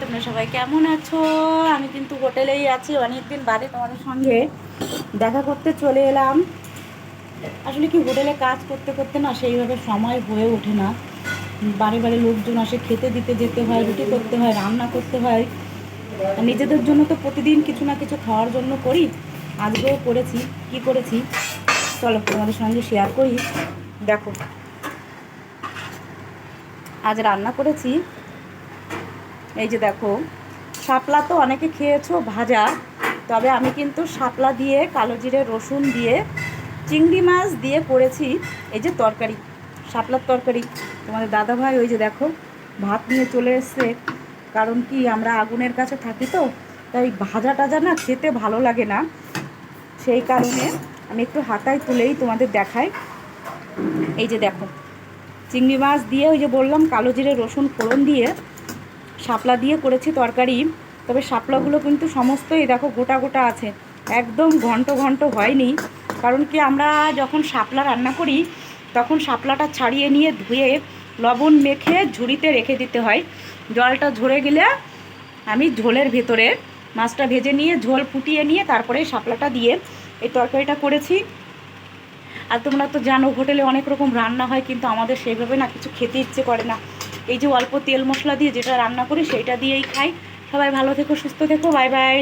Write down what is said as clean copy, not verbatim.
তোমরা সবাই কেমন আছো? আমি কিন্তু হোটেলেই আছি, অনেকদিন বাদে তোমাদের সঙ্গে দেখা করতে চলে এলাম। আসলে কি, হোটেলে কাজ করতে করতে না সেইভাবে সময় হয়ে ওঠে না। বারে বারে লোকজন আসে, খেতে দিতে যেতে হয়, রুটি করতে হয়, রান্না করতে হয়। আর নিজেদের জন্য তো প্রতিদিন কিছু না কিছু খাওয়ার জন্য করি। আজকেও করেছি। কি করেছি চলো তোমাদের সঙ্গে শেয়ার করি। দেখো, আজ রান্না করেছি, এই যে দেখো, শাপলা তো অনেকে খেয়েছো ভাজা, তবে আমি কিন্তু শাপলা দিয়ে কালো জিরে রসুন দিয়ে চিংড়ি মাছ দিয়ে করেছি এই যে তরকারি, শাপলার তরকারি। তোমাদের দাদাভাই ওই যে দেখো ভাত নিয়ে চলে এসছে, কারণ কি আমরা আগুনের কাছে থাকি তো, তাই ভাজা টাজা না খেতে ভালো লাগে না, সেই কারণে আমি একটু হাতায় তুলেই তোমাদের দেখাই। এই যে দেখো, চিংড়ি মাছ দিয়ে ওই যে বললাম কালো জিরে রসুন ফোড়ন দিয়ে শাপলা দিয়ে করেছি তরকারি। তবে শাপলাগুলো কিন্তু সমস্তই দেখো গোটা গোটা আছে, একদম ঘন্ট ঘন্ট হয়নি। কারণ কি, আমরা যখন শাপলা রান্না করি তখন শাপলাটা ছাড়িয়ে নিয়ে ধুয়ে লবণ মেখে ঝুড়িতে রেখে দিতে হয়। জলটা ঝরে গেলে আমি ঝোলের ভেতরে মাছটা ভেজে নিয়ে ঝোল ফুটিয়ে নিয়ে তারপরে শাপলাটা দিয়ে এই তরকারিটা করেছি। আর তোমরা তো জানো হোটেলে অনেক রকম রান্না হয়, কিন্তু আমাদের সেইভাবে না কিছু খেতে ইচ্ছে করে না। এই যে অল্প তেল মশলা দিয়ে যেটা রান্না করি সেইটা দিয়েই খাই। সবাই ভালো থেকো, সুস্থ থেকো, বাই বাই।